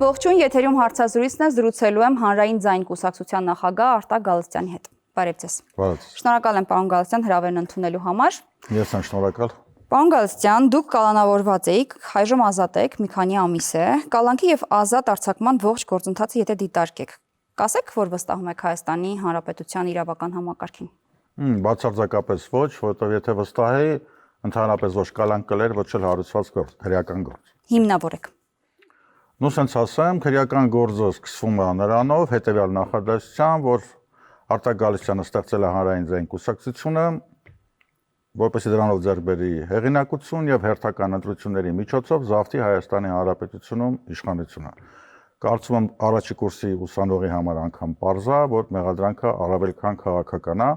Ողջույն, եթերում հարցազրույցն է, զրուցելու եմ Հանրային ձայն կուսակցության նախագահ Արտակ Գալստյանի հետ։ Բարև ձեզ։ Շնորհակալ եմ պարոն Գալստյան հրավերն ընդունելու համար։ Ես եմ շնորհակալ։ Պարոն Գալստյան, դուք կալանավորված էիք, այժմ ազատ եք, մի քանի ամիս է։ Կալանքի եւ ազատ արձակման ողջ գործընթացը եթե դիտարկեք, կասեք, որ վստահում եք Հայաստանի Հանրապետության իրավական համակարգին։ Բացարձակապես ոչ, որովհետեւ եթե վստահեի, ընդհանրապես ոչ կալանք կլեր, ոչ էլ հարուցված գործ, քրեական գործ։ Հիմնավորեք։ Նույնիսկ ասենց ասեմ, քրեական գործը սկսվում է նրանով, հետեւյալ նախադասությամբ, որ Արտակ Գալստյանը ստեղծել է Հանրային ձայն կուսակցությունը, որպեսզի դրանով ձեռք բերի հեղինակություն եւ հերթական ընտրությունների միջոցով զավթի Հայաստանի Հանրապետությունում իշխանությունը։ Կարծում եմ առաջի կուրսի ուսանողի համար անգամ պարզ է, որ մեղադրանքը առավել քան քաղաքական է,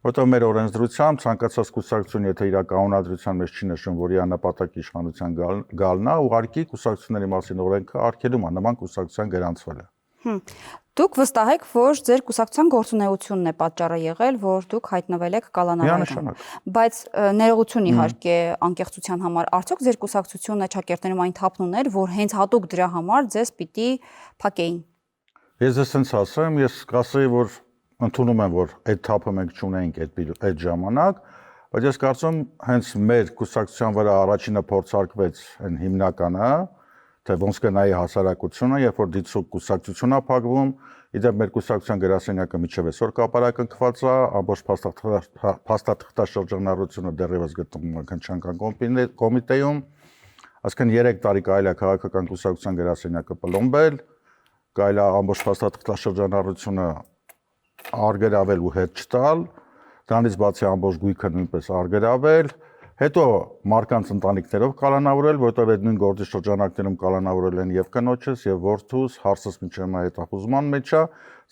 որտեղ մեր օրենսդրությամբ ցանկացած կուսակցություն, եթե իր կանոնադրության մեջ չի նշում, որ իր նպատակի իշխանության գալն է, ուղղակի կուսակցությունների մասին օրենքը արգելում է նման կուսակցության գրանցվելը։ Դուք վստահ եք, որ ձեր կուսակցության գործունեությունն է պատճառը եղել, որ դուք հայտնվել եք կալանավորում։ Բայց ներողություն իհարկե անկեղծության համար, արդյոք ձեր կուսակցությունը ճակերտներում այն թափն ուներ, որ հենց հատուկ դրա համար ձեզ պիտի փակեին։ Ես ասենց ասեմ, ես կասեի, որ ընդունում եմ, որ այդ թափը մենք չունենք այդ ժամանակ, բայց ես կարծում հենց մեր կուսակցության վրա առաջինը փորձարկվեց այն հիմնականը, թե ոնց կնայի հասարակությունը, երբ որ դիցուկ կուսակցություն է փակվում, իդեպ մեր կուսակցության գրասենյակը միջև այսօր կապարակնքված է, ամբողջ փաստաթղթաշրջանառությունը դեռևս գտնվում է քննչական կոմիտեում, այսինքն 3 տարի կարելի է քաղաքական կուսակցության գրասենյակը պլոմբել, կարելի է ամբողջ փաստաթղթաշրջանառությունը արգելավել ու հետ չտալ, դրանից բացի ամբողջ գույքը նույնպես արգելավել, հետո մարկանց ընտանիքներով կալանավորել, որտեղ այդ նույն գործի շրջանակներում կալանավորել են եւ կնոջս եւ որդուս, հարցս մինչեւ հետախուզման մեջ է,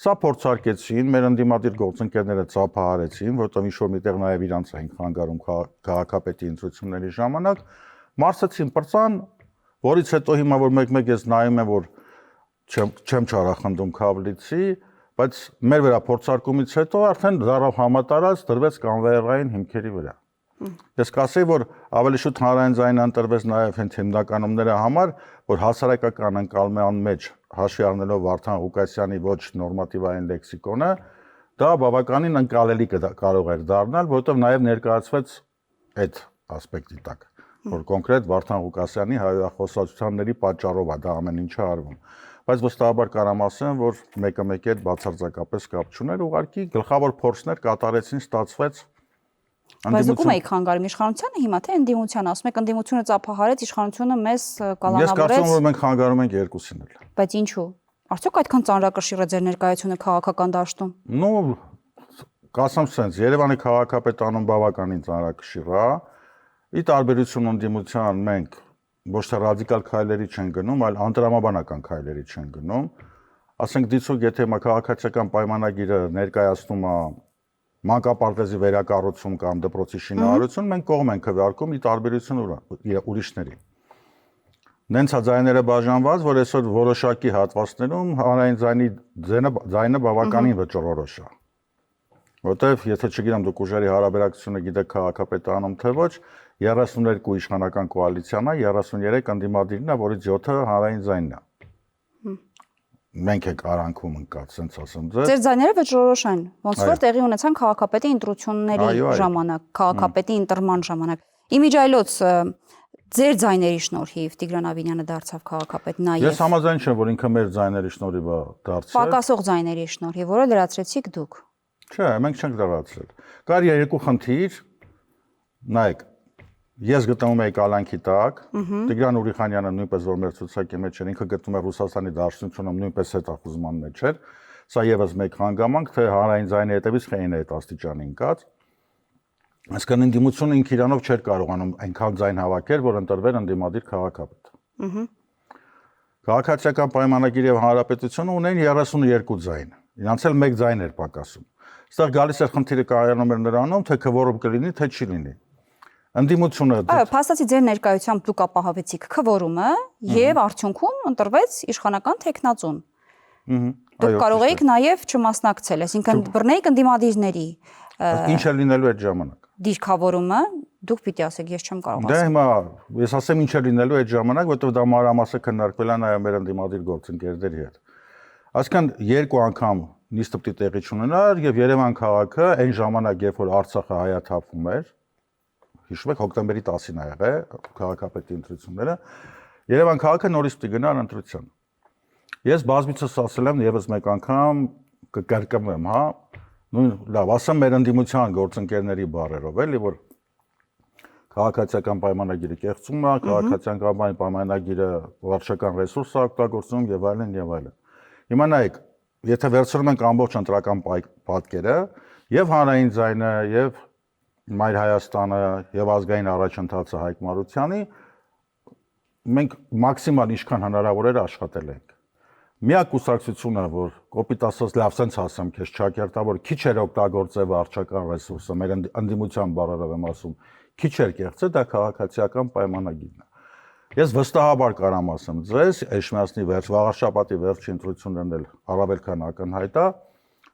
սա փորձարկեցին, մեր ընդդիմադիր գործընկերները ծափահարեցին, որտեղ ինչ-որ միտեղ նաեւ իրանց էին խանգարում քաղաքապետի ընտրությունների ժամանակ, մարսեցին պրծան, որից հետո հիմա որ մեկ-մեկ ես նայում եմ, որ չեմ չարախնդում քավլիցի, բայց մեր վրա փորձարկումից հետո արդեն դառավ համատարած դրվեց կանվերային հիմքերի վրա։ Ես կասեի, որ ավելի շուտ Հանրային ձայնը ընտրվեց նաև հենց հիմնականումների համար, որ հասարակական ընկալման մեջ հաշվի առնելով Վարդան Ղուկասյանի ոչ նորմատիվային լեքսիկոնը, դա բավականին ընկալելի կարող էր դառնալ, որովհետև նաև ներկայացվեց այդ ասպեկտի տակ, որ կոնկրետ Վարդան Ղուկասյանի հայրախոսությունների պատճառով է դա ամեն ինչը արվում։ Բայց վստահաբար կարամ ասեմ, որ մեկը-մեկի հետ բացարձակապես կապ չուներ, ուղղակի գլխավոր փորձներ կատարեցին, ստացվեց։ Բայց դուք եք խանգարում իշխանությանը հիմա թե ընդդիմությանը, ասում եք ընդդիմությունը ծափահարեց, իշխանությունը մեզ կալանավորեց։ Ես կարծում եմ, որ մենք խանգարում ենք երկուսին էլ։ Բայց ինչու։ Արդյոք այդքան ծանրակշիռ է ձեր ներկայությունը քաղաքական դաշտում։ Ну, կասեմ սենց, Երևանի քաղաքապետանում բավականին ծանրակշիռ է։ Ի տարբերություն ընդդիմության մենք ոչ թե ռադիկալ քայլերի չեն գնում, այլ անտրամաբանական քայլերի չեն գնում։ Ասենք դիցուկ, եթե քաղաքացիական պայմանագիրը ներկայացնում է մանկապարտեզի վերակառուցում կամ դպրոցի շինարարություն, մենք կողմ ենք քվեարկում ի տարբերություն ուրիշների։ Նենց է ձայները բաժանված, որ այսօր որոշակի հատվածներում հանրային ձայնը բավականին վճռորոշ է։ Որտեվ եթե չգիտեմ դուք ուժերի հարաբերակցությունը գիտեք քաղաքապետարանում թե ոչ, 32 իշխանական կոալիցիան է, 33 ընդդիմադիրն է, որից 7-ը հանրային ձայնն է։ Մենք ենք արանքում ընկած, ասենց ասեմ ձեզ։ Ձեր ձայները վճռորոշ են, ոնց որ տեղի ունեցան քաղաքապետի ընտրությունների ժամանակ, քաղաքապետի ընտրման ժամանակ։ Իմիջիայլոց ձեր ձայների շնորհիվ Տիգրան Ավինյանը դարձավ քաղաքապետ նաև։ Ես համաձայն չեմ, որ ինքը մեր ձայների շնորհիվ է դարձել։ Պակասող ձայների շնորհիվ, որը լրացրեցիք դուք։ Չէ, մենք չենք լրացրել։ Կար երկու խնդիր։ Նայեք, ես գտնվում եի կալանքի տակ, Տիգրան Ուրիխանյանը նույնպես որ մեր ցուցակի մեջ էր, ինքը գտնվում է Ռուսաստանի Դաշնությունում նույնպես հետախուզման մեջ էր։ Սա եւս մեկ հանգամանք, թե հանրային ձայնի հետևից խեին է այդ աստիճանի ընկած։ Այսինքն ընդդիմությունը ինքը իրանով չէր կարողանում այնքան ձայն հավաքել, որ ընտրվեր ընդդիմադիր քաղաքապետ։ Քաղաքացիական պայմանագիր եւ հանրապետությունը ունեն 32 ձայն։ Իրանց էլ 1 ձայն էր պակասում։ Այստեղ գալիս է խնդիրը կայանում էր նրանում, թե քվորում կլինի, թե չի լինի։ Ընդդիմությունը Այո, փաստացի ձեր ներկայությամբ դուք ապահովեցիք քվորումը եւ արդյունքում ընտրվեց իշխանական տեխնացուն։ Դուք կարող եք նաեւ չմասնակցել, այսինքն բռնեիք ընդդիմադիրների։ Ինչ է լինելու այդ ժամանակ։ դիրքավորումը դուք պիտի ասեք, ես չեմ կարող ասել։ Դե հիմա ես ասեմ ինչ է լինելու այդ ժամանակ, որովհետև դա մանրամասը քննարկվել է նաև մեր ընդդիմադիր գործընկերների հետ։ Այսինքն երկու անգամ նիստը պիտի տեղի ունենար եւ Երևան քաղաքը այն ժամանակ, երբ որ Արցախը հայաթափվում էր, հիշում եք հոկտեմբերի 10-ին ա եղել քաղաքապետի ընտրությունները, Երևան քաղաքը նորից պիտի գնար ընտրության։ Ես բազմիցս ասել եմ եւս մեկ անգամ կկրկնեմ, հա, նույն լավ, ասեմ մեր ընդդիմության գործընկերների բառերով, էլի որ քաղաքացիական պայմանագիրը կեղծում է, քաղաքացիական պայմանագիրը վարչական ռեսուրս է օգտագործում եւ այլն եւ այլն։ Հիմա նայեք, եթե վերցնում ենք ամբողջ ընտրական պատկերը, եւ հանրային ձայնը, եւ Մայր Հայաստանը, եւ ազգային առաջընթացը Հայկ Մարությանի, մենք մաքսիմալ ինչքան հնարավոր էր աշխատել ենք։ Միակ կուսակցությունը, որ կոպիտ ասած լավ sense ասեմ, քեզ ճակերտա, որ քիչ էր օգտագործել վարչական ռեսուրսը, մեր ընդդիմության բառերով եմ ասում, քիչ էր կեղծել, դա քաղաքացիական պայմանագիրն է։ Ես վստահաբար կարամ ասեմ ձեզ, Էջմիածնի վաղաշաբաթի վերջի ընտրություններն էլ առավել քան ակնհայտ է,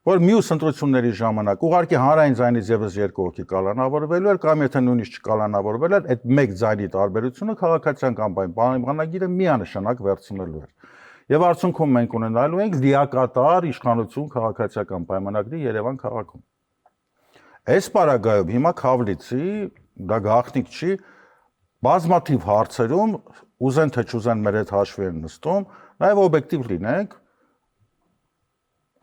որ մյուս ընտրությունների ժամանակ ուղղակի հանրային ձայնից եւս երկու հոգի կալանավորվելու էր, կամ եթե նույնիսկ չկալանավորվել էր, այդ մեկ ձայնի տարբերությունը քաղաքացիական պայմանագիրը միանշանակ վերցնելու էր։ Եվ արդյունքում մենք ունենալու ենք լիակատար իշխանություն քաղաքացիական պայմանագրի Երևան քաղաքում։ Այս պարագայում հիմա Քավլիցի դա գաղտնիք չի, բազմաթիվ հարցերում ուզեն թե չուզեն մեր այդ հաշվի են նստում, նաև օբյեկտիվ լինենք,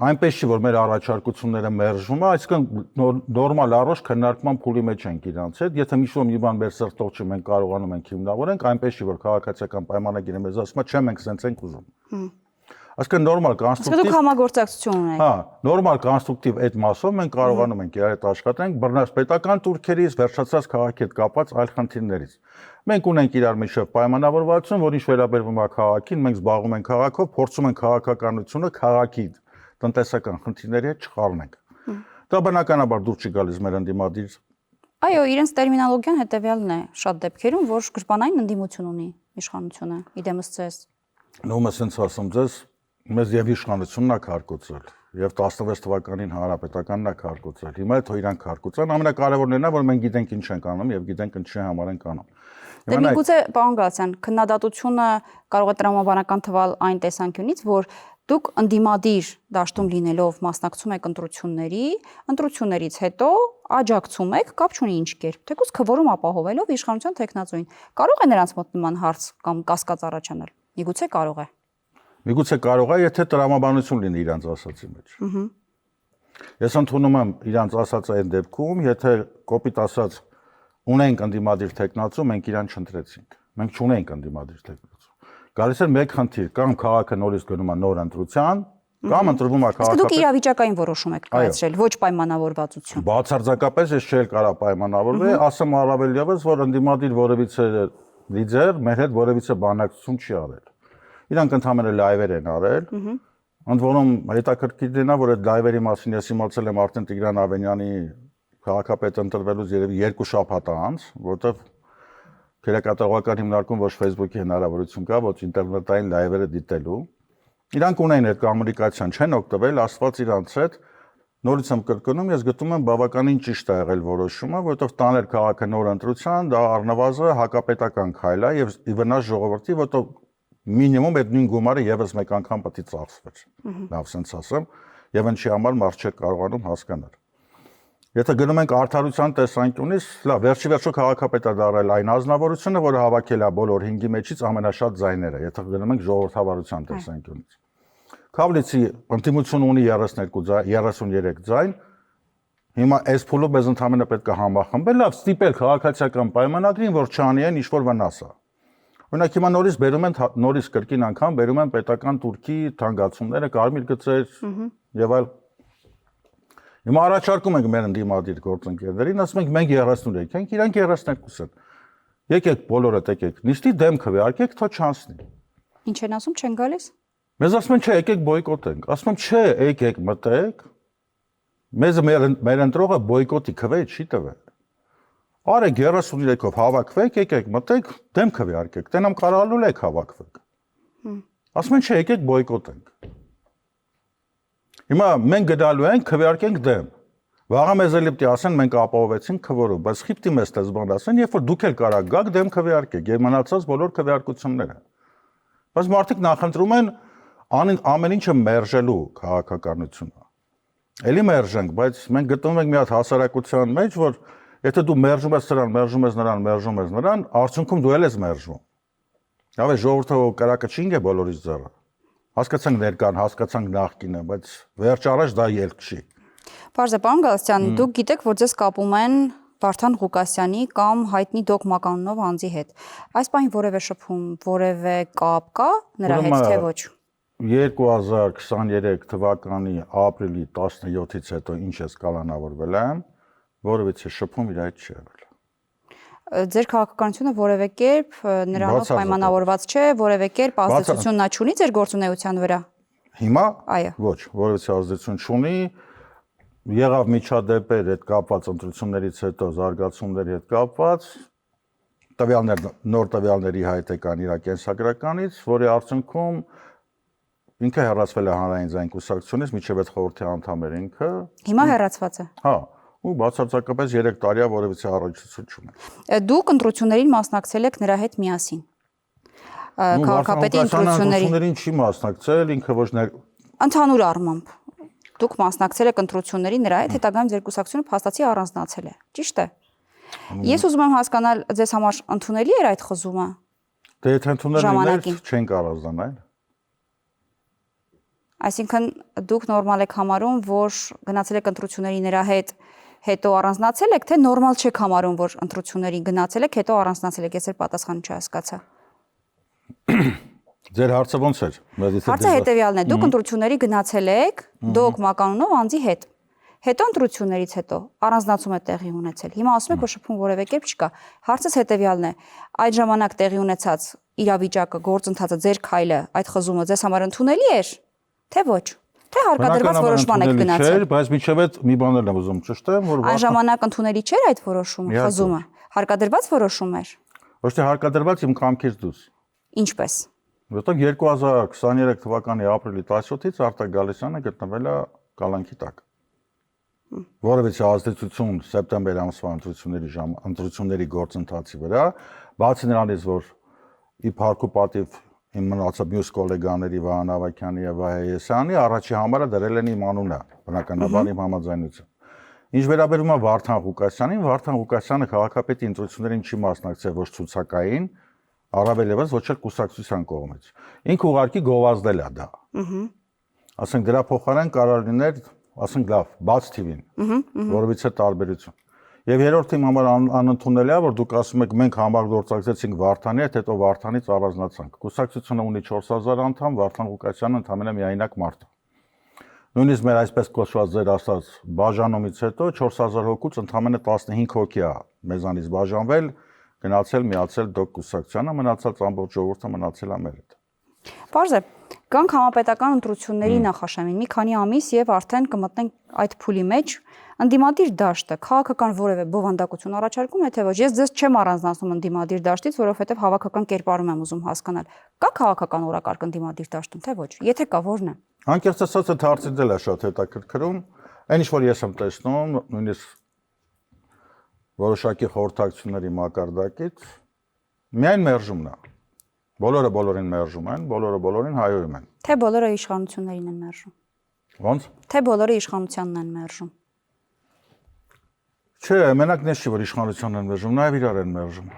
այնպես չի որ մեր առաջարկությունները մերժվում է, այսինքն նորմալ առողջ քննարկման փուլի մեջ ենք իրանց հետ, եթե մի բան մեր սրտով չի մենք կարողանում ենք հիմնավորենք, այնպես չի որ քաղաքացիական պայմանագիրը մեզ ասում է, չէ, մենք սենց ենք ուզում։ Այսինքն նորմալ կոնստրուկտիվ դուք համագործակցություն ունեք։ Հա, նորմալ կոնստրուկտիվ այդ մասով մենք կարողանում ենք իրար հետ աշխատենք բռնապետական турքերից վերջացած քաղաքի հետ կապված այլ խնդիրներից։ Մենք ունենք իրար միջև պայմանավորվածություն, որ ինչ վերաբերվում է քաղաքին, մենք զբաղվում ենք քաղաքով, փորձում ենք քաղաքականությունը քաղաքի տնտեսական խնդիրների հետ չխառնենք։ Դա բնականաբար դուր չի գալիս մեր ընդդիմադիր։ Այո, իրենց տերմինոլոգիան հետեւյալն է շատ դեպքերում, որ գրպանային ընդդիմություն ունի իշխանությունը, իդեմս ցես։ Նոմը sense ասում ձեզ, մեզ եւ իշխանությունն է քարկոծել, եւ 16 թվականին հանրապետականն է քարկոծել։ Հիմա էլ թող իրանք քարկոծան, ամենակարևորն է նա, որ մենք գիտենք ինչ ենք անում եւ գիտենք ինչի համար ենք անում։ Դե միգուցե, պարոն Գալստյան, քննադատությունը կարող է տրամաբանական թվալ այն տեսանկյունից, որ դուք ընդդիմադիր դաշտում լինելով մասնակցում եք ընտրություններից հետո աջակցում եք, կապ չունի ինչ կերպ, թեկուզ քվորում ապահովելով իշխանության տեխնացուին։ Կարող է նրանց մոտ նման հարց կամ կասկած առաջանալ։ Միգուցե կարող է։ Միգուցե կարող է, եթե տրամաբանություն լինի իրանց ասացի մեջ։ Ես ընդունում եմ իրանց ասածը այն դեպքում, եթե կոպիտ ասած ունենք ընդդիմադիր տեխնացու, մենք իրան չընտրեցինք։ Մենք չունենք ընդդիմադիր տեխնացու։ Գալիս է մեկ խնդիր, կամ քաղաքը նորից գնում է նոր ընտրության, կամ ընտրվում է քաղաքապետ։ Դուք իրավիճակային որոշում եք կայացրել, ոչ պայմանավորվածություն։ Բացարձակապես ես չէի կարող պայմանավորվել, ասեմ առավել եւս, որ ընդդիմադիր որևիցե լիդեր մեր հետ որևիցե բանակցություն չի արել։ Իրանք ընդհանրապես լայվեր են արել։ Ընդ որում հետաքրքիր դենա, որ այդ լայվերի մասին ես իմացել եմ արդեն Տիգրան Ավենյանի քաղաքապետ ընտրվելուց երևի 2 շաբաթ անց, որտեղ քերակատարողական հիմնարկում ոչ Facebook-ի հնարավորություն կա, ոչ ինտերնետային լայվերը դիտելու։ Իրանք ունեն այդ կոմունիկացիան, չեն օգտվել, աստված իրանց հետ։ Նորից եմ կրկնում, ես գտնում եմ բավականին ճիշտ է եղել որոշումը, որովհետև տանել քաղաքը նոր ընտրության, դա առնվազն հակապետական քայլ է եւ ի վնաս ժողովրդի, որովհետև մինիմում այդ նույն գումարը եւս մեկ անգամ պետք է ծախսվեր։ Լավ sense ասեմ, եւ ինչի համար մարդ չէ կարողանում հասկանալ։ Եթե գնում ենք արդարության տեսանկյունից, լավ, վերջի քաղաքապետը դարել այն ազնվորությունը, որը հավաքել է բոլոր 5-ի մեջից ամենաշատ ձայները, եթե գնում ենք ժողովրդավարության տեսանկյունից։ Քավլիցի ընդդիմություն ունի 33 ձայն։ Հիմա այս փուլը մեզ ընդհանրապես պետք է համախմբել, լավ, ստիպել քաղաքացիական պայմանագրին, որ չանի են ինչ-որ վնաս է։ Օրինակ հիմա նորից բերում են նորից կրկին անգամ բերում են պետական турքի թանկացումները, կարմիր գծեր եւ այլ։ Հիմա առաջարկում ենք մեր ընդդիմադիր գործընկերներին, ասում ենք մենք 33 ենք, իրանք 32 են։ Եկեք բոլորդ եկեք, նիստի դեմ քվեարկեք, թող չանցնի։ Ինչ են ասում, չեն գալիս։ Մեզ ասում են, չէ, եկեք բոյկոտենք։ Ասում եմ, չէ, եկեք մտեք։ Մեզ մեր ընտրողը բոյկոտի քվե չի տվել։ Արեք 33-ով հավաքվեք, եկեք մտեք, դեմ քվեարկեք, տենամ կարողանալ եք հավաքվեք։ Ասում են, չէ, եկեք բոյկոտենք։ Հիմա մենք գնալու ենք քվեարկենք դեմ։ Վաղը մեզ էլի պիտի ասեն մենք ապահովեցինք քվորում, բայց խիպտի մեզ դες բան ասեն, երբ որ դուք էլ կարա գաք դեմ քվեարկեք, եւ մնացած բոլոր քվեարկությունները։ Բայց մարդիկ նախընտրում են ամեն ինչը մերժելու քաղաքականությունը։ Էլի մերժենք, բայց մենք գտնվում ենք մի հատ հասարակության մեջ, որ եթե դու մերժում ես նրան, մերժում ես նրան, արդյունքում դու էլ ես մերժվում։ Հավե ժողովուրդը կրակը չինգ է բոլորից ձեռը։ Հասկացանք ներկան, հասկացանք նախկինը, բայց վերջ առաջ դա ելք չի։ Պարզ է, պարոն Գալստյան, դուք գիտեք, որ ձեզ կապում են Վարդան Ղուկասյանի կամ հայտնի Դոկ Մականունով անձի հետ։ Այս պահին որևէ շփում, որևէ կապ կա նրա հետ, թե ոչ։ 2023 թվականի ապրիլի 17-ից հետո ինչ ես կալանավորվել եմ, որովհետեւ շփում իր այդ չի եղել։ Ձեր քաղաքականությունը որևէ կերպ նրանով պայմանավորված չէ, որևէ կերպ ազդեցություն նա չունի ձեր գործունեության վրա։ Հիմա Այո։ Ոչ, որովհետեւ ազդեցություն չունի։ Եղավ միջադեպեր հետ կապված ընտրություններից հետո զարգացումների հետ կապված նոր տվյալների հայտ եկան իր կենսագրականից, որի արդյունքում ինքը հեռացվել է հանրային ձայն կուսակցությունից, միջև այդ խորհրդի անդամ էր ինքը։ Հիմա հեռացված է։ Հա, ու բացարձակապես 3 տարի է, որևիցե առողջություն չունի։ Դուք ընտրություններին մասնակցել եք նրա հետ միասին։ Քաղաքապետի ընտրություններին չի մասնակցել, ինքը ոչ ընդհանուր առմամբ դուք մասնակցել եք ընտրությունների նրա հետ, հետագայում ձեր կուսակցությունը փաստացի առանձնացել է։ Ճիշտ է։ Ես ուզում եմ հասկանալ, ձեզ համար ընդունելի էր այդ խզումը։ Դե եթե ընդունելի էր, չենք առանձնանալ։ Այսինքն դուք նորմալ եք համարում, որ գնացել եք ընտրությունների նրա հետ, հետո առանձնացել եք, թե նորմալ չեք համարում, որ ընտրություններին գնացել եք, հետո առանձնացել եք, ես էլ պատասխանը չհասկացա։ Ձեր հարցը ո՞նց էր։ Հարցը հետևյալն է, դուք ընտրությունների գնացել եք Դոկ Մականունով անձի հետ։ Հետո ընտրություններից հետո առանձնացում է տեղի ունեցել։ Հիմա ասում եք, որ շփում որևէ կերպ չկա։ Հարցս հետևյալն է, այդ ժամանակ տեղի ունեցած իրավիճակը, գործընթացը, ձեր քայլը, այդ խզումը ձեզ համար ընդունելի էր, թե ոչ։ Թե հարկադրված որոշման եք գնացել։ Բայց միջև այդ մի բան եմ ուզում ճշտեմ, որ այն ժամանակ ընդունելի չէր այդ որոշումը, խզումը։ Հարկադրված որոշում էր։ Ոչ թե հարկադրված իմ կամքից դուրս։ Ինչպես։ Որտեղ 2023 թվականի ապրիլի 17-ից Արտակ Գալստյանը գտնվել է կալանքի տակ։ Որովհետեւ ազդեցություն սեպտեմբեր ամսվա ընտրությունների գործընթացի վրա, բացի նրանից, որ ի փառք ու պատիվ իմ մնացած մյուս գոլեգաների Վահան Ավագյանի եւ Վահե Եսյանի առաջի համարը դրել են իմ անունը, բնականաբար իմ համաձայնություն։ Ինչ վերաբերում է Վարդան Ղուկասյանին, Վարդան Ղուկասյանը քաղաքապետի ընտրություններին չի մասնակցել ոչ ցուցակային, առավել եւս ոչ էլ կուսակցության կողմից։ Ինքը ուղղակի գովազդել է դա։ Ասենք դրա փոխարեն կարող լիներ, ասենք լավ, բաց թիվին, որովից է տարբերություն։ Եվ երրորդ իմ համար անընդունելի է, որ դուք ասում եք մենք համագործակցեցինք Վարդանի հետ, հետո Վարդանից առանձնացանք։ Կուսակցությունը ունի 4000 անդամ, Վարդան Ղուկասյանը ընդամենը միայնակ մարդ է։ Նույնիսկ մեր այսպես կոչված ձեր ասած բաժանումից հետո 4000 հոգուց ընդամենը 15 հոգի է մեզանից բաժանվել, գնացել միացել Դոկ կուսակցությանը, մնացած ամբողջ ժողովուրդը մնացել է մեր հետ։ Պարզ է, գանք համապետական ընտրությունների նախաշեմին մի քանի ամիս եւ արդեն կմտնենք այդ փուլի մեջ, ընդդիմադիր դաշտը քաղաքական որևէ բովանդակություն առաջարկում է, թե ոչ։ Ես ձեզ չեմ առանձնացնում ընդդիմադիր դաշտից, որովհետեւ հավաքական կերպարում եմ ուզում հասկանալ։ Կա քաղաքական օրակարգ ընդդիմադիր դաշտում, թե ոչ։ Եթե կա, ո՞րն է։ Անկեղծ ասած, այդ հարցին դել է շատ հետաքրքրում։ Այն ինչ որ ես եմ տեսնում, նույնիսկ որոշակի խորհրդակցությունների մակարդակից միայն մերժումն է։ Բոլորը բոլորին մերժում են, բոլորը բոլորին հայոյում են։ Թե բոլորը իշխանություններին են մերժում։ Ոնց։ Թե բոլորը իշխանությանն են մերժում։ Չէ, մենակ նես չի, որ իշխանությանն են մերժում, նաև իրար են մերժում։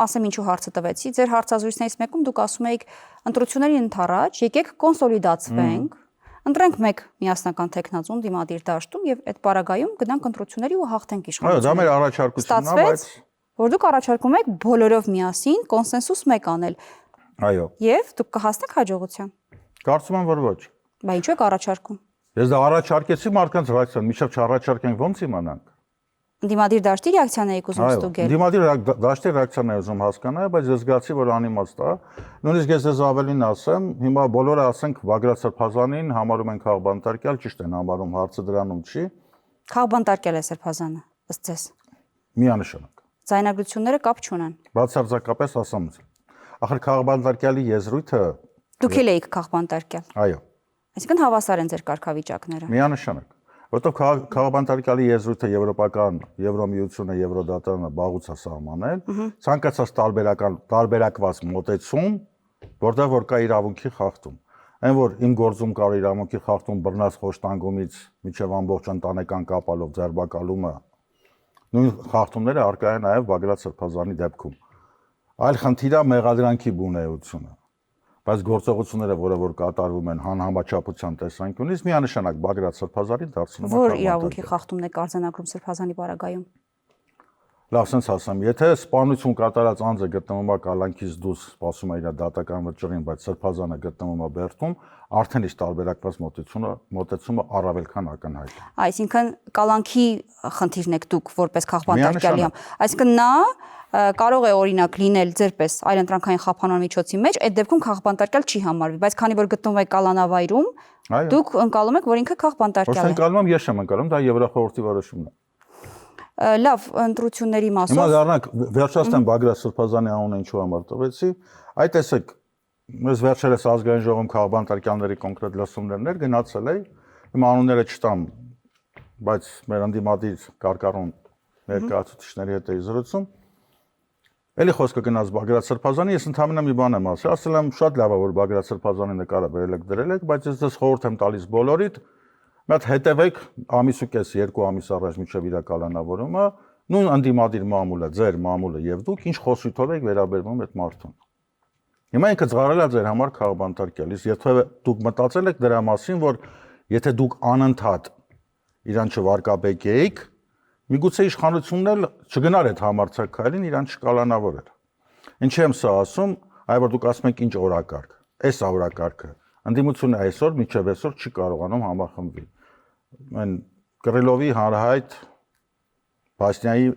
Ասեմ ինչու հարցը տվեցի, ձեր հարցազրույցներից մեկում դուք ասում եք ընտրություններին ընդառաջ, եկեք կոնսոլիդացվենք, ընտրենք մեկ միասնական տեխնազուն դիմադիր դաշտում եւ այդ պարագայում գնանք ընտրությունների ու հաղթենք իշխանությունը։ Այո, դա մեր առաջարկությունն է, բայց որ դուք առաջարկում եք բոլորով միասին կոնսենսուս մեկ անել։ Այո։ Եվ դուք կհասնեք հաջողության։ Կարծում եմ, որ ոչ։ Բա ինչու եք առաջարկում։ Ես դա առաջարկեցի մարդկանց ռեակցիան, միշտ չառաջարկենք ոնց իմանանք։ Դիմադիր դաշտի ռեակցիան եք ուզում ստուգել։ Դիմադիր դաշտի ռեակցիան եմ ուզում հասկանալ, բայց ես զգացի, որ անիմաստ է։ Նույնիսկ ես ձեզ ավելին ասեմ, հիմա բոլորը ասենք Բագրատ Սրբազանին համարում են քաղբանտարկյալ, ճիշտ են համարում, հարցը դրանում չի։ Քաղբանտարկյալ է Սրբազանը, ըստ ձեզ։ Միանշանակ։ Ձայնագրությունները կապ չունեն։ Բացարձակապես ասեմ։ Ախր քաղբանտարկյալի եզրույթը դուք էլ եք քաղբանտարկյալ։ Այո։ Այսինքն հավասար են ձեր կարգավիճակները։ Միանշանակ։ որտեղ քաղաքապետարանի եզրույթը եվրոպական Եվրոմիությունը, Եվրոդատարանը բաղուց է սահմանել, ցանկացած տարբերակված մոտեցում, որտեղ որ կա իրավունքի խախտում։ Այն որ իմ գործում կար իրավունքի խախտում բռնած խոշտանգումից մինչև ամբողջ ընտանեկան կապալով ձերբակալումը, նույն խախտումները արկա են նաև Բագրատ Սրբազանի դեպքում։ Այլ խնդիր է մեղադրանքի բունեությունը։ Բայց գործողությունները, որը որ կատարվում են հանհամաչափության տեսանկյունից, միանշանակ Բագրատ Սրբազանին դարձնում Որ իրավունքի խախտումն է արձանագրում Սրբազանի պարագայում։ Լավ, sense ասեմ, եթե սպանություն կատարած անձը գտնվում է կալանքից դուրս, սպասում է իր դատական վճռին, բայց Սրբազանը գտնվում է բերդում, արդեն իսկ տարբերակված մոտեցումը առավել քան ակնհայտ է։ Այսինքն կալանքի խնդիրն եք դուք որպես քաղաքապետարանի, այսինքն նա կարող է օրինակ լինել ձերպես այլընտրանքային խափանման միջոցի մեջ, այդ դեպքում քաղաքապետարան չի համարվի, բայց քանի որ գտնվում է կալանավայրում, դուք ընկալում եք, որ ինքը քաղաքապետարան է։ Ոչ ընկալում եմ, ես չեմ ընկալում, դա Եվրախորհրդի որոշումն է։ Լավ, ընտրությունների մասով։ Հիմա դառնանք վերջացնեմ Բագրատ Սրբազանի անունը ինչու համար տվեցի։ Այդ տեսեք, ես վերջերս ազգային ժողովում քաղաքապետարյանների կոնկրետ լսումներներ գնացել էի, հիմա անունները չտամ, բայց մեր ընդդիմադիր կարկառուն ներկայացուցիչների հետ էի զրուցում։ Էլի խոսքը գնաց Բագրատ Սրբազանի, ես ընդհանրապես մի բան եմ ասել, ասել եմ շատ լավ է որ Բագրատ Սրբազանի նկարը բերել եք դրել եք, բայց ես ձեզ խորհուրդ եմ տալիս բոլորիդ, մի հատ հետևեք ամիս ու կես, 2 ամիս առաջ մինչև իր կալանավորումը, նույն ընդդիմադիր մամուլը, ձեր մամուլը եւ դուք ինչ խոսույթով եք վերաբերվում այդ մարդուն։ Հիմա ինքը ծառայել է ձեր համար քաղաքապետարան, եթե դուք մտածել եք դրա մասին, որ եթե դուք անընդհատ իրան չվարկաբեկեիք, միգուցե իշխանությունն էլ չգնար այդ համարձակքային իրան չկալանավորել։ Ինչի եմ սա ասում, այ որ դուք ասում եք ինչ օրակարգ։ Այս օրակարգը ընդդիմությունը այսօր միջև այսօր չի կարողանում համախմբվել։ Այն Կրիլովի հանրահայտ Բասնյայի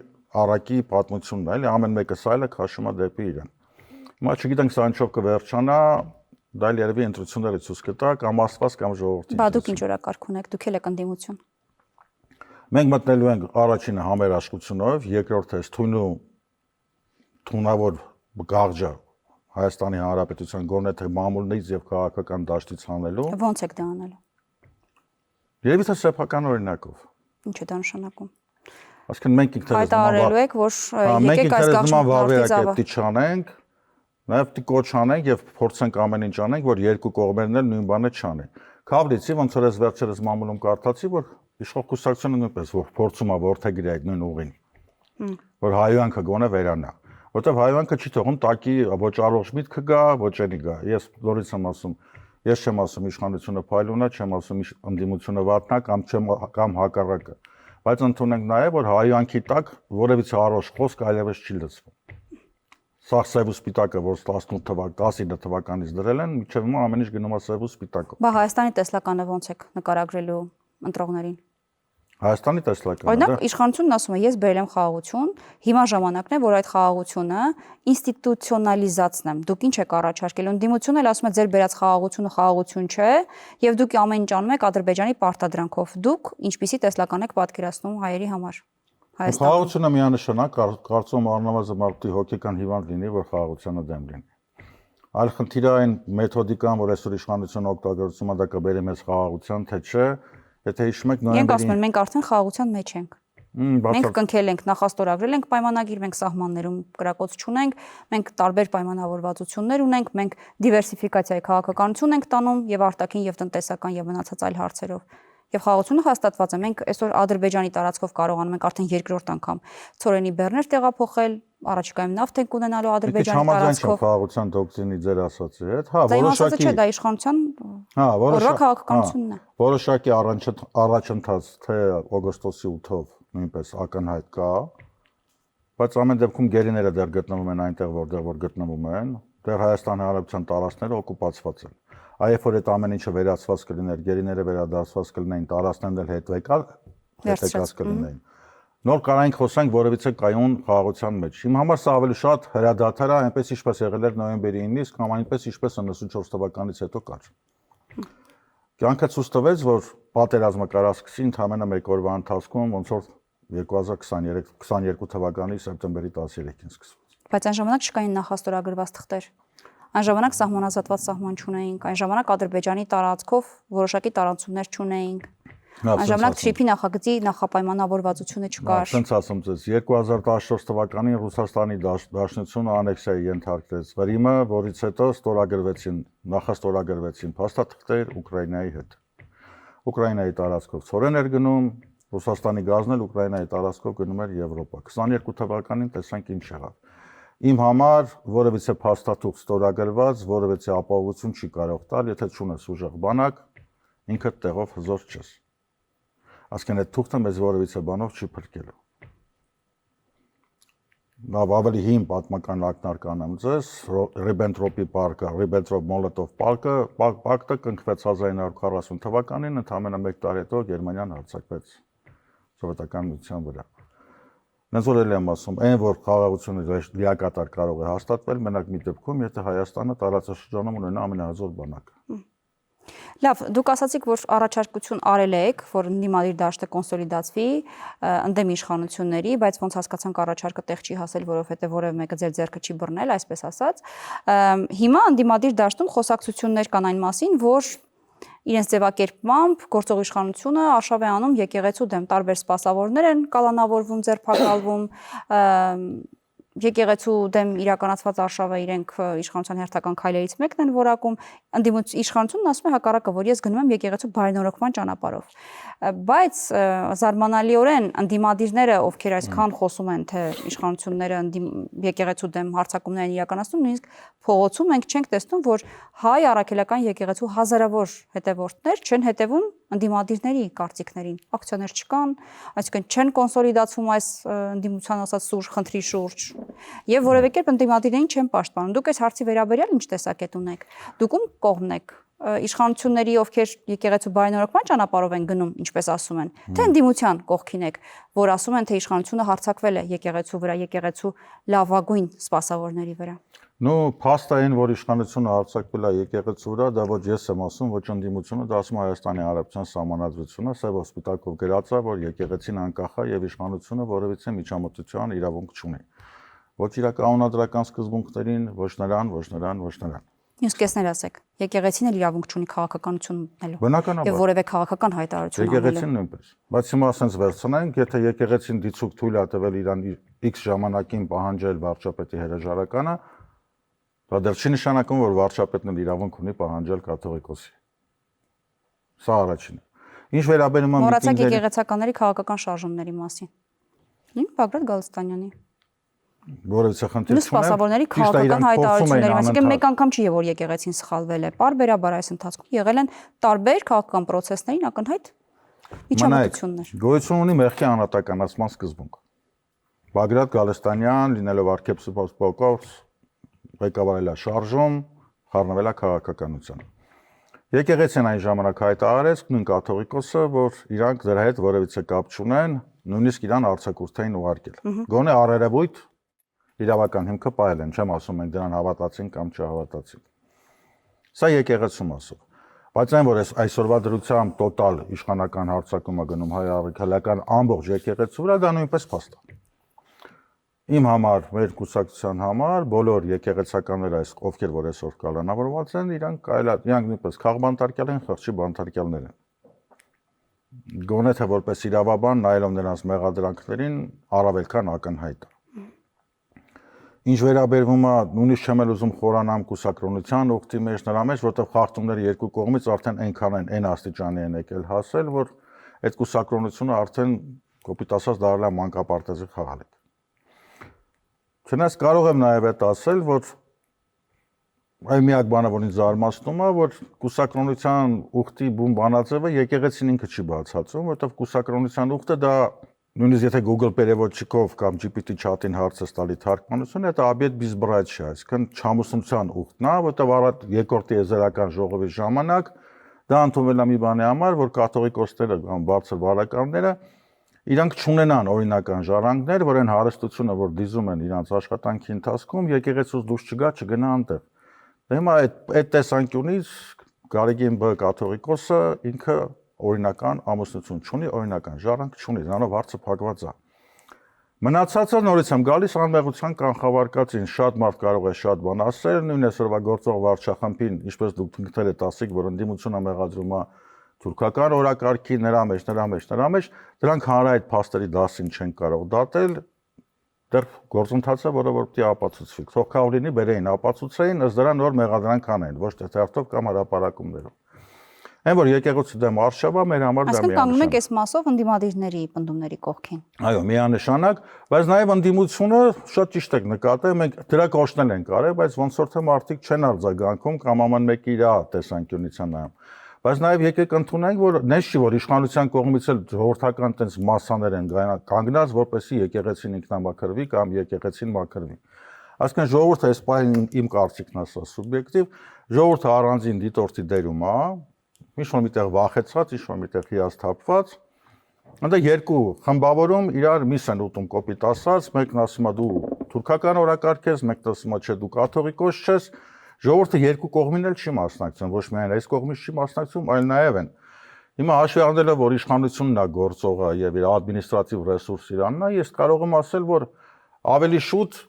առակի պատմությունն է, էլի ամեն մեկը սայլը քաշում է դեպի իրան։ Հիմա չգիտենք սա ինչով կվերջանա, դա երևի ընտրությունները ցույց կտա կամ Աստված կամ ժողովրդի։ Բա դուք ինչ օրակարգ ունեք, դուք էլ եք ընդդիմություն։ Մենք մտնելու ենք առաջինը համերաշխությունով, երկրորդը թունավոր գաղջը Հայաստանի Հանրապետության գոնե թե մամուլներից եւ քաղաքական դաշտից հանելու։ Ո՞նց եք դա անելու։ Երևի թե սեփական օրինակով։ Ինչ է դա նշանակում։ Այսինքն մենք ինքներս հայտարարելու եք, որ եկեք այս գաղտնիքներից չանենք, նաեւ պիտի կոչ անենք եւ փորձենք ամեն ինչ անենք, որ երկու կողմերն էլ նույն բանը չանեն։ Քավլիցի ոնց որ ես վերջերս մամուլում կարդացի, որ իշխող կուսակցությունը նույնպես որ փորձում է ворթեգրի այդ նույն ուղին։ Որ հայոյանքը գոնե վերանա, որտեվ հայոյանքը չի թողում տակի ոչ առողջ միտքը գա, ոչ էլի գա։ Ես նորից եմ ասում, ես չեմ ասում իշխանությունը փայլուն է, չեմ ասում ընդդիմությունը վատնա կամ հակառակը։ Բայց ընդունենք նաև որ հայոյանքի տակ որևիցե առողջ խոսք այլևս չի լսվում։ Սա սև ու սպիտակը, որ 19 թվականից դրել են, մինչև հիմա ամեն ինչ գնում է սև ու սպիտակով։ Բա Հայաստանի տեսլականը ո՞նց եք նկարագրելու ընտրողներին։ Հայաստանի տեսլականը։ Օրինակ իշխանությունն ասում է, ես բերել եմ խաղաղություն, հիմա ժամանակն է, որ այդ խաղաղությունը ինստիտուցիոնալիզացնեմ։ Դուք ինչ եք առաջարկել։ Ընդդիմությունն էլ ասում է, ձեր բերած խաղաղությունը խաղաղություն չէ, եւ դուք ամեն ինչ անում եք Ադրբեջանի պարտադրանքով։ Դուք ինչպիսի տեսլական եք պատկերացնում հայերի համար։ Խաղաղությունը միանշանակ կարծում առնվազն մարդի հոգեկան հիվանդ լինի, որ խաղաղությանը դեմ լինի։ Այլ խնդիրը այն մեթոդիկան, որ այսօր իշխանությունը օգտագործում է, դա կբերի մեզ խաղաղության, թե չէ, եթե հիշում եք նոյեմբերի։ Մենք ասում ենք, մենք արդեն խաղաղության մեջ ենք։ Մենք կնքել ենք, նախաստորագրել ենք պայմանագիր, մենք սահմաններում կրակոց չունենք, մենք տարբեր պայմանավորվածություններ ունենք, մենք դիվերսիֆիկացիայի քաղաքականություն ենք տանում եւ արտաքին եւ տնտեսական եւ մնացած այլ հարցերով։ Եվ խաղաղությունը հաստատված է։ Մենք այսօր Ադրբեջանի տարածքով կարողանում ենք արդեն երկրորդ անգամ ցորենի բեռներ տեղափոխել, առաջիկայում նավթ ենք ունենալու Ադրբեջանի տարածքով։ Խաղաղության դոկտրինի ձեր ասացի հետ, հա, որոշակի չէ, դա իշխանության օրվա քաղաքականությունն է։ Որոշակի առաջընթաց թե օգոստոսի 8-ով նույնպես ակնհայտ կա, բայց ամեն դեպքում գերիները դեռ գտնվում են այնտեղ, որտեղ գտնվում են, դեռ Հայաստանի Հանրապետության տարածքները օկուպացված են։ Այբ որ այդ ամեն ինչը վերացված կլիներ, գերիները վերադարձված կլինեին, տարածքներն էլ հետեկած կլինեին։ Նոր կարանք խոսանք որևիցե կայուն խաղաղության մեջ։ Իմ համար սա ավելի շատ հրադադար է, այնպես ինչպես եղել էր նոյեմբերի 9-ից կամ այնպես ինչպես 94 թվականից հետո կար։ Կյանքը ցույց տվեց, որ պատերազմը կարա սկսի ընդամենը 1 օրվա ընթացքում, ոնց որ 2022 թվականի սեպտեմբերի 13-ին սկսվեց։ Բայց այն ժամանակ չկային նախաստորագրված թղթեր։ Այն ժամանակ սահմանազատված սահման չունեինք, այն ժամանակ Ադրբեջանի տարածքով որոշակի տարածումներ չունեինք։ Ժամանակ Թրիփի նախագծի նախապայմանավորվածությունը չկար։ Ասենց ասում ձեզ 2014 թվականին Ռուսաստանի Դաշնությունը անեքսիայի ենթարկվեց Ղրիմը, որից հետո նախաստորագրվեցին փաստաթղթեր Ուկրաինայի հետ։ Ուկրաինայի տարածքով ցորեն էր գնում, Ռուսաստանի գազն էլ Ուկրաինայի տարածքով գնում էր Եվրոպա։ 22 թվականին տեսանք ինչ եղավ։ Իմ համար որևիցե փաստաթուղթ ստորագրված, որևիցե ապահովություն չի կարող տալ, եթե չունես ուժեղ բանակ, ինքդ տեղով հզոր չես։ Այսինքն այդ թուղթը մեզ որևիցե բանով չի փրկելու։ Լավ, ավելի հին պատմական ակնարկ անեմ ձեզ, Ռիբենտրոպի պարկը, Ռիբենտրոպ-Մոլոտով պակտը կնքվեց 1940 թվականին, ընդամենը 1 տարի հետո Գերմանիան հարձակվեց սովետական միության վրա։ Նենց որ եմ ասում, այն որ խաղաղությունը լիակատար կարող է հաստատվել մենակ մի դեպքում, եթե Հայաստանը տարածաշրջանում ունենա ամենահզոր բանակը։ Լավ, դուք ասացիք, որ առաջարկություն արել եք, որ ընդդիմադիր դաշտը կոնսոլիդացվի ընդդեմ իշխանությունների, բայց ոնց հասկացանք առաջարկը տեղ չի հասել, որովհետև որևէ մեկը ձեր ձեռքը չի բռնել, այսպես ասած։ Հիմա ընդդիմադիր դաշտում խոսակցություններ կան այն մասին, որ իրենց ձևակերպմամբ գործող իշխանությունը արշավ է անում եկեղեցու դեմ, տարբեր սպասավորներ են կալանավորվում, ձերբակալվում, եկեղեցու դեմ իրականացված արշավը իրենք իշխանության հերթական քայլերից մեկն են որակում, իշխանությունն ասում է հակառակը, որ ես գնում եմ եկեղեցու բարենորոգման ճանապարհով։ Բայց զարմանալիորեն ընդդիմադիրները, ովքեր այսքան խոսում են, թե իշխանությունները եկեղեցու դեմ հարձակումներ են իրականացնում, նույնիսկ փողոցում մենք չենք տեսնում, որ հայ առաքելական եկեղեցու հազարավոր հետևորդներ չեն հետևում ընդդիմադիրների կարծիքներին, ակցիաներ չկան, այսինքն չեն կոնսոլիդացվում այս ընդդիմության ասած սուր խնդրի շուրջ եւ որևէ կերպ ընդդիմադիրներին չեն պաշտպանում։ Դուք այս հարցի վերաբերյալ ինչ տեսակետ ունեք։ Դուք ում կողմն եք։ Իշխանությունների, ովքեր եկեղեցու բարենորոգման ճանապարհով են գնում, ինչպես ասում են, թե ընդդիմության կողքին եք, որ ասում են, թե իշխանությունը հարձակվել է եկեղեցու վրա, եկեղեցու լավագույն սպասավորների վրա։ Ну, փաստը այն, որ իշխանությունը հարձակվել է եկեղեցու վրա, դա ոչ ես եմ ասում, ոչ ընդդիմությունը, դա ասում է Հայաստանի Հանրապետության սահմանադրությունը, սև սպիտակով գրած է, որ եկեղեցին անկախ է եւ իշխանությունը որևիցե միջամտության իրավունք չունի։ Ոչ իր կանոնադրական սկզբունքներին, ոչ նրան։ Իսկ կեսներ ասեք, եկեղեցին էլ իրավունք չունի քաղաքականություն մտնելու։ Բնականաբար։ Եվ որևէ քաղաքական հայտարարություն անելու։ Եկեղեցին նույնպես։ Բայց հիմա ասենց վերցնենք, եթե եկեղեցին դիցուք թույլ է տվել իրան X ժամանակին պահանջել վարչապետի հրաժարականը, դա դեռ չի նշանակում, որ վարչապետն էլ իրավունք ունի պահանջել կաթողիկոսի։ Սա առաջինը։ Ինչ վերաբերում է մոռացեք եկեղեցականների քաղաքական շարժումների մասին։ Նույն Բագրատ Գալստանյանի որևիցե խնդիր չունեմ։ Սպասավորների քաղաքական հայտարարությունների, այսինքն մեկ անգամ չի, որ եկեղեցին սխալվել է, պարբերաբար այս ընթացքում եղել են տարբեր քաղաքական process-ներին ակնհայտ միջամտություններ։ Գոյություն ունի մեղքի անհատականացման սկզբունք։ Բագրատ Գալստանյան, լինելով arczepiskopos ղեկավարել է շարժում, խառնվել է քաղաքականության։ Եկեղեցին այն ժամանակ հայտարարեց նույն կաթողիկոսը, որ իրանք դրա հետ որևիցե կապ չունեն, նույնիսկ իրան արձակուրդային ուղարկել։ Գոնե առերևույթ իրավական հիմքը պահել են, չեմ ասում մենք դրան հավատացին կամ չհավատացին։ Սա եկեղեցու մասով։ Բայց այն որ այսօրվա դրությամբ տոտալ իշխանական հարձակումը գնում հայ առաքելական ամբողջ եկեղեցու վրա, դա նույնպես փաստ է։ Իմ համար, մեր կուսակցության համար, բոլոր եկեղեցականները այս ովքեր որ այսօր կալանավորված են, իրանք նույնպես քաղբանտարկյալ են, խղճի բանտարկյալներ են։ Գոնե թե որպես իրավաբան նայելով նրանց մեղադրանքներին առավել քան ակնհայտ է։ Ինչ վերաբերվում է, նույնիսկ չեմ ուզում խորանամ կուսակրոնության ուխտի մեջ նրա մեջ, որտեղ խախտումները երկու կողմից արդեն այնքան են այն աստիճանի են եկել հասել, որ այդ կուսակրոնությունը արդեն կոպիտ ասած դարել է մանկապարտեզի խաղալիք։ Չնայած կարող եմ նաև այդ ասել, որ այն միակ բանը, որ ինձ զարմացնում է, որ կուսակրոնության ուխտի բուն բանաձևը եկեղեցին ինքը չի բացացում, որտեղ կուսակրոնության ուխտը դա նույնիսկ եթե Google переводчикով կամ GPT chat-ին հարցը տալի թարգմանությունը, դա обед без брача, այսինքն չամուսնության ուխտն է, որտեղ երկրորդ եզերական ժողովի ժամանակ դա ընդունվել է մի բանի համար, որ կաթողիկոսները կամ բարձր վարականները իրանք չունենան օրինական ժառանգներ, որ այն հարստությունը, որ դիզում են իրանց աշխատանքի ընթացքում, եկեղեցուց դուրս չգնա անտեղ։ Հիմա այդ տեսանկյունից Գարեգին Բ կաթողիկոսը ինքը օրինական ամուսնություն չունի, օրինական ժառանգ չունի, դրանով հարցը փակված է։ Մնացածը նորից եմ գալիս անմեղության կանխավարկածին, շատ մարդ կարող է շատ բան ասել, նույն այսօրվա գործող վարչախմբին, ինչպես դուք ինքներդ ասիք, որ ընդդիմությունը մեղադրում է թուրքական օրակարգի նրա մեջ, դրանք հանրահայտ փաստերի դասին չեն կարող դատել, դեռ գործընթացը, որը որ պիտի ապացուցվի։ Թող կարող լինի բերեին ապացուցեին, ըստ դրա նոր մեղադրանք անեն, ոչ թե թերթով կամ հրապարակումներով։ Այն որ եկեղեցու դեմ արշավա մեր համար դա միանշանակ։ Այսինքն կանգնում եք այս մասով ընդդիմադիրների պնդումների կողքին։ Այո, միանշանակ, բայց նաև ընդդիմությունը շատ ճիշտ եք նկատել, մենք դրա կողքն ենք արել, բայց ոնց որ թե մարդիկ չեն արձագանքում կամ աման մեկը իր տեսանկյունից են նայում։ Բայց նաև եկեք ընդունենք, որ նես չի, որ իշխանության կողմից էլ ժողովրդական տենց մասսաներ են կանգնած, որպեսզի եկեղեցին ինքնամաքրվի կամ եկեղեցին մաքրվի։ Այսինքն ժողովուրդը այս պահին իմ կարծիքն ասա սուբյեկտիվ, ժողովուրդը առանձին դիտորդի դերում է, ինչ-որ միտեղ վախեցած, ինչ-որ միտեղ հիասթափված, այնտեղ երկու խմբավորում իրար միս են ուտում կոպիտ ասած, մեկն ասում է դու թուրքական օրակարգ ես, մեկն ասում է չէ դու կաթողիկոս ես, ժողովուրդը երկու կողմին էլ չի մասնակցում, ոչ միայն այս կողմից չի մասնակցում, այլ նաև են։ Հիմա հաշվի առնելով, որ իշխանությունն է գործողը եւ իր ադմինիստրատիվ ռեսուրսը իրանն է, ես կարող եմ ասել, որ ավելի շուտ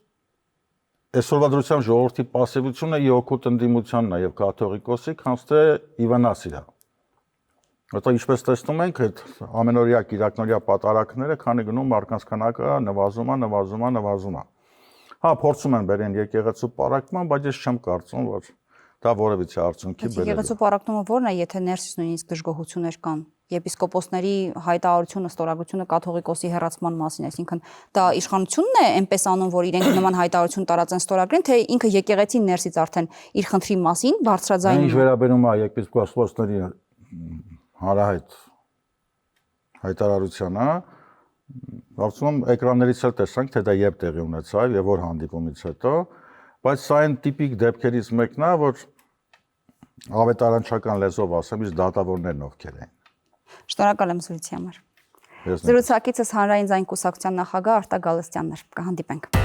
այսօրվա դրությամբ ժողովրդի պասիվությունը ի օգուտ ընդդիմությանն է եւ կաթողիկոսի, քան թե ի վնաս իրա։ Որտեղ ինչպես տեսնում ենք, այդ ամենօրյա կիրակնօրյա պատարակները, քանի գնում մարդկանց քանակը նվազում է։ Հա, փորձում են բերեն եկեղեցու պարակման, բայց ես չեմ կարծում, որ դա որևիցե արդյունքի բերել է։ Եկեղեցու պարակումը ո՞րն է, եթե ներսից նույնիսկ դժգոհություններ կան։ Եպիսկոպոսների հայտարարությունը, ստորագրությունը կաթողիկոսի հեռացման մասին, այսինքն դա իշխանությունն է այնպես անում, որ իրենք նման հայտարարություն տարածեն, ստորագրեն, թե ինքը եկեղեցին ներսից արդեն իր խնդրի մասին բարձրաձայնում է։ Ինչ վերաբերում է եպիսկոպոսների հանրահայտ հայտարարությանը, կարծում եմ էկրաններից էլ տեսանք, թե դա երբ տեղի ունեցավ եւ որ հանդիպումից հետո, բայց սա այն տիպիկ դեպքերից մեկն է, որ ավետարանչական լեզվով ասեմ, իսկ դատավորներն ովքեր են։ Շնորհակալ եմ զրույցի համար։ Զրուցակիցս Հանրային ձայն կուսակցության նախագահ Արտակ Գալստյանն էր։ Կհանդիպենք։